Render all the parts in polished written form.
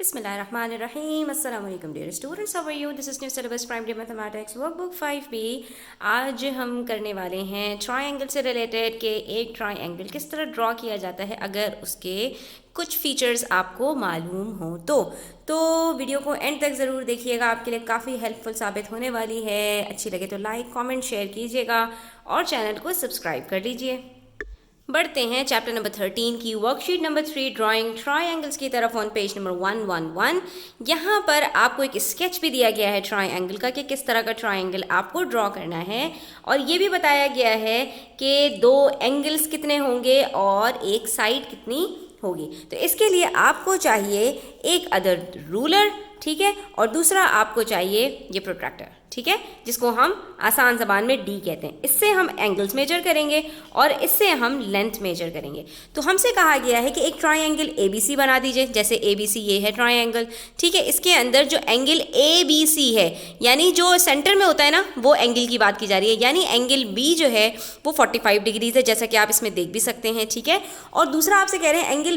बिस्मिल्लाहिर्रहमानिर्रहीम अस्सलाम वालेकुम dear students, how are you? This is new syllabus primary mathematics workbook 5B। आज हम करने वाले हैं ट्रायंगल से रिलेटेड कि एक ट्रायंगल किस तरह ड्रॉ किया जाता है अगर उसके कुछ फीचर्स आपको मालूम हो तो वीडियो को एंड तक ज़रूर देखिएगा, आपके लिए काफ़ी हेल्पफुल साबित होने वाली है। अच्छी लगे तो लाइक कमेंट शेयर कीजिएगा और चैनल को सब्सक्राइब कर लीजिए। बढ़ते हैं चैप्टर नंबर 13 की वर्कशीट नंबर 3 ड्राइंग ट्रायंगल्स की तरफ ऑन पेज नंबर 111। यहाँ पर आपको एक स्केच भी दिया गया है ट्रायंगल का कि किस तरह का ट्रायंगल आपको ड्रॉ करना है, और ये भी बताया गया है कि दो एंगल्स कितने होंगे और एक साइड कितनी होगी। तो इसके लिए आपको चाहिए एक अदर रूलर, ठीक है, और दूसरा आपको चाहिए ये प्रोट्रैक्टर, ठीक है, जिसको हम आसान ज़बान में डी कहते हैं। इससे हम एंगल्स मेजर करेंगे और इससे हम लेंथ मेजर करेंगे। तो हमसे कहा गया है कि एक ट्रायंगल ABC बना दीजिए, जैसे ABC ये है ट्रायंगल, ठीक है। इसके अंदर जो एंगल ABC है, यानी जो सेंटर में होता है ना, वो एंगल की बात की जा रही है, यानी एंगल B जो है वो 45 डिग्रीज है, जैसा कि आप इसमें देख भी सकते हैं, ठीक है। और दूसरा आपसे कह रहे हैं एंगल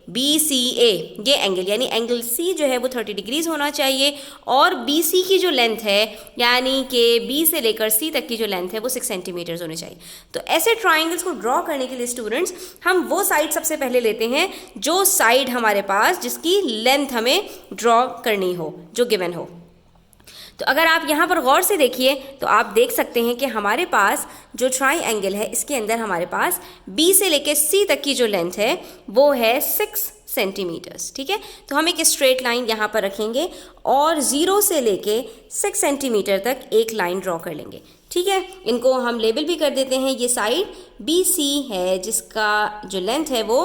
BCA ये एंगल, यानी एंगल C जो है वो 30 डिग्रीज होना चाहिए, और BC की जो लेंथ है, यानी कि B से लेकर C तक की जो लेंथ है वो 6 सेंटीमीटर्स होनी चाहिए। तो ऐसे ट्राइंगल्स को ड्रॉ करने के लिए स्टूडेंट्स हम वो साइड सबसे पहले लेते हैं जो साइड हमारे पास जिसकी लेंथ हमें ड्रॉ करनी हो, जो गिवन हो। तो अगर आप यहाँ पर गौर से देखिए तो आप देख सकते हैं कि हमारे पास जो ट्रायंगल है इसके अंदर हमारे पास B से लेके C तक की जो लेंथ है वो है 6 सेंटीमीटर्स, ठीक है। तो हम एक स्ट्रेट लाइन यहाँ पर रखेंगे और 0 से लेके 6 सेंटीमीटर तक एक लाइन ड्रॉ कर लेंगे, ठीक है। इनको हम लेबल भी कर देते हैं, ये साइड BC है जिसका जो लेंथ है वो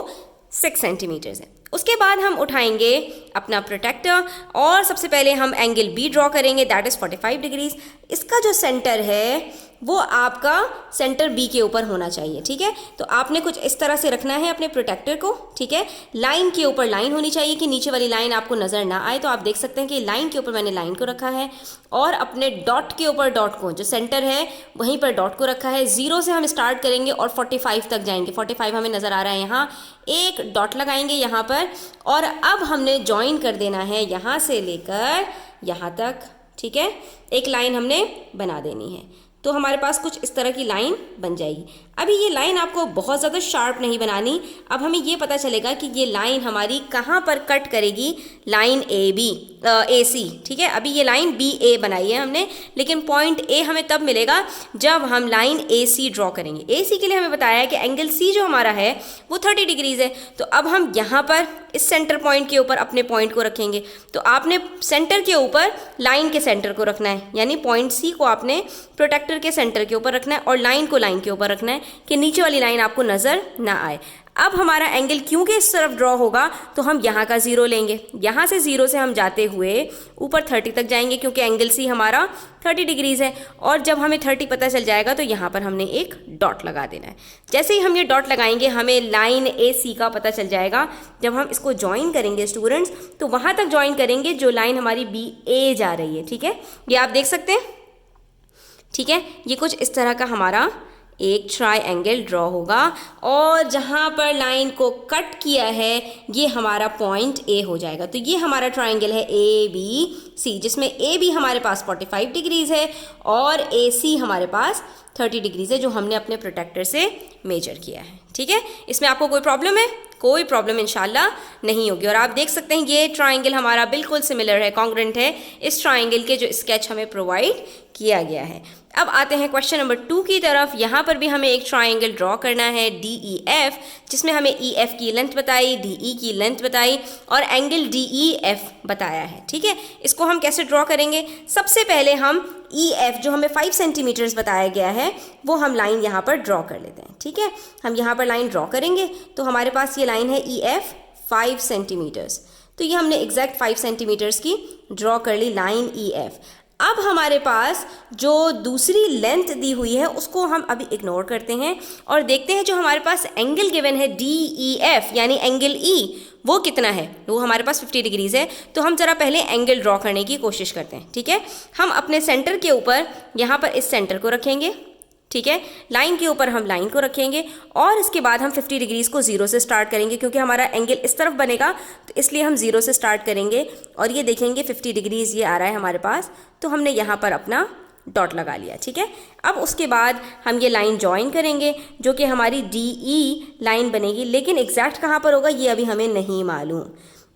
6 सेंटीमीटर्स है। उसके बाद हम उठाएंगे अपना प्रोटेक्टर और सबसे पहले हम एंगल B ड्रॉ करेंगे, दैट इज़ 45 डिग्रीज। इसका जो सेंटर है वो आपका सेंटर B के ऊपर होना चाहिए, ठीक है। तो आपने कुछ इस तरह से रखना है अपने प्रोटेक्टर को, ठीक है। लाइन के ऊपर लाइन होनी चाहिए कि नीचे वाली लाइन आपको नज़र ना आए। तो आप देख सकते हैं कि लाइन के ऊपर मैंने लाइन को रखा है और अपने डॉट के ऊपर डॉट को, जो सेंटर है वहीं पर डॉट को रखा है। 0 से हम स्टार्ट करेंगे और 45 तक जाएंगे। 45 हमें नज़र आ रहा है यहाँ, एक डॉट लगाएंगे यहाँ पर, और अब हमने ज्वाइन कर देना है यहाँ से लेकर यहाँ तक, ठीक है। एक लाइन हमने बना देनी है, तो हमारे पास कुछ इस तरह की लाइन बन जाएगी। अभी ये लाइन आपको बहुत ज़्यादा शार्प नहीं बनानी। अब हमें ये पता चलेगा कि ये लाइन हमारी कहाँ पर कट करेगी, लाइन AC, ठीक है। अभी ये लाइन BA बनाई है हमने, लेकिन पॉइंट A हमें तब मिलेगा जब हम लाइन AC ड्रॉ करेंगे। AC के लिए हमें बताया है कि एंगल C जो हमारा है वो 30 डिग्रीज है। तो अब हम यहाँ पर इस सेंटर पॉइंट के ऊपर अपने पॉइंट को रखेंगे। तो आपने सेंटर के ऊपर लाइन के सेंटर को रखना है, यानी पॉइंट C को आपने प्रोटेक्टर के सेंटर के ऊपर रखना है और लाइन को लाइन के ऊपर रखना है कि नीचे वाली लाइन आपको नज़र ना आए। अब हमारा एंगल क्योंकि इस तरफ ड्रॉ होगा तो हम यहाँ का 0 लेंगे। यहाँ से 0 से हम जाते हुए ऊपर 30 तक जाएंगे क्योंकि एंगल C हमारा 30 डिग्रीज है, और जब हमें 30 पता चल जाएगा तो यहाँ पर हमने एक डॉट लगा देना है। जैसे ही हम ये डॉट लगाएंगे हमें लाइन AC का पता चल जाएगा। जब हम इसको ज्वाइन करेंगे स्टूडेंट्स तो वहाँ तक ज्वाइन करेंगे जो लाइन हमारी BA जा रही है, ठीक है। ये आप देख सकते हैं, ठीक है। ये कुछ इस तरह का हमारा एक ट्रायंगल ड्रॉ होगा, और जहाँ पर लाइन को कट किया है ये हमारा पॉइंट A हो जाएगा। तो ये हमारा ट्रायंगल है ABC, जिसमें AB हमारे पास 45 डिग्रीज है और AC हमारे पास 30 डिग्रीज है, जो हमने अपने प्रोटेक्टर से मेजर किया है, ठीक है। इसमें आपको कोई प्रॉब्लम है? कोई प्रॉब्लम इंशाल्लाह नहीं होगी। और आप देख सकते हैं ये ट्रायंगल हमारा बिल्कुल सिमिलर है, कॉन्ग्रुएंट है इस ट्रायंगल के जो स्केच हमें प्रोवाइड किया गया है। अब आते हैं क्वेश्चन नंबर 2 की तरफ। यहाँ पर भी हमें एक ट्रायंगल ड्रॉ करना है DEF, जिसमें हमें EF की लेंथ बताई, DE की लेंथ बताई और एंगल DEF बताया है, ठीक है। इसको हम कैसे ड्रॉ करेंगे? सबसे पहले हम EF जो हमें 5 सेंटीमीटर्स बताया गया है वो हम लाइन यहाँ पर ड्रॉ कर लेते हैं, ठीक है। हम यहाँ पर लाइन ड्रॉ करेंगे तो हमारे पास ये लाइन है EF 5 सेंटीमीटर्स। तो ये हमने एग्जैक्ट 5 सेंटीमीटर्स की ड्रॉ कर ली लाइन EF। अब हमारे पास जो दूसरी लेंथ दी हुई है उसको हम अभी इग्नोर करते हैं और देखते हैं जो हमारे पास एंगल गिवन है DEF यानी एंगल E वो कितना है। वो हमारे पास 50 डिग्रीज है। तो हम ज़रा पहले एंगल ड्रॉ करने की कोशिश करते हैं, ठीक है। हम अपने सेंटर के ऊपर यहाँ पर इस सेंटर को रखेंगे, ठीक है। लाइन के ऊपर हम लाइन को रखेंगे और इसके बाद हम 50 डिग्रीज़ को 0 से स्टार्ट करेंगे, क्योंकि हमारा एंगल इस तरफ बनेगा तो इसलिए हम 0 से स्टार्ट करेंगे। और ये देखेंगे 50 डिग्रीज़ ये आ रहा है हमारे पास, तो हमने यहाँ पर अपना डॉट लगा लिया, ठीक है। अब उसके बाद हम ये लाइन ज्वाइन करेंगे जो कि हमारी DE लाइन बनेगी, लेकिन एग्जैक्ट कहाँ पर होगा ये अभी हमें नहीं मालूम।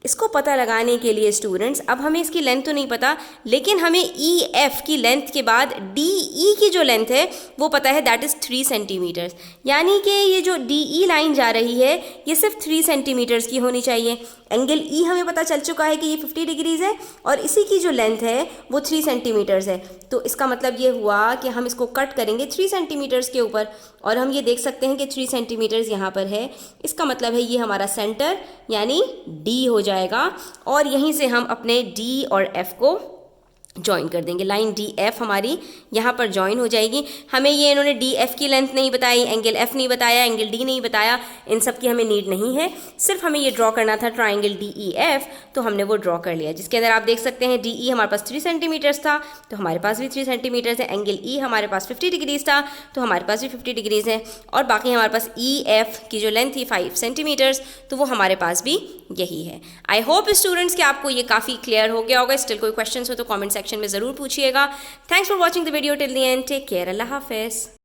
इसको पता लगाने के लिए स्टूडेंट्स, अब हमें इसकी लेंथ तो नहीं पता, लेकिन हमें EF की लेंथ के बाद DE की जो लेंथ है वो पता है, दैट इज़ 3 सेंटीमीटर्स। यानी कि ये जो DE लाइन जा रही है ये सिर्फ 3 सेंटीमीटर्स की होनी चाहिए। एंगल E हमें पता चल चुका है कि ये 50 डिग्रीज़ है और इसी की जो लेंथ है वो 3 सेंटीमीटर्स है। तो इसका मतलब ये हुआ कि हम इसको कट करेंगे 3 सेंटीमीटर्स के ऊपर, और हम ये देख सकते हैं कि 3 सेंटीमीटर्स यहाँ पर है। इसका मतलब है ये हमारा सेंटर यानी D हो जाएगा, और यहीं से हम अपने D और F को ज्वाइन कर देंगे। लाइन DF हमारी यहाँ पर ज्वाइन हो जाएगी। हमें ये इन्होंने DF की लेंथ नहीं बताई, एंगल F नहीं बताया, एंगल D नहीं बताया, इन सब की हमें नीड नहीं है। सिर्फ हमें ये ड्रॉ करना था ट्राइंगल DEF, तो हमने वो ड्रॉ कर लिया, जिसके अंदर आप देख सकते हैं DE हमारे पास 3 सेंटीमीटर्स था तो हमारे पास भी 3 सेंटीमीटर्स है। एंगल E हमारे पास 50 डिग्रीज़ था तो हमारे पास भी 50 डिग्रीज़ है, और बाकी हमारे पास EF की जो लेंथ थी 5 सेंटीमीटर्स, तो वो हमारे पास भी यही है। आई होप स्टूडेंट्स कि आपको ये काफ़ी क्लियर हो गया होगा। स्टिल कोई क्वेश्चन हो तो कॉमेंट सेक्शन में ज़रूर पूछिएगा। Thanks for watching the video till the end. Take care. अल्लाह हाफिज़।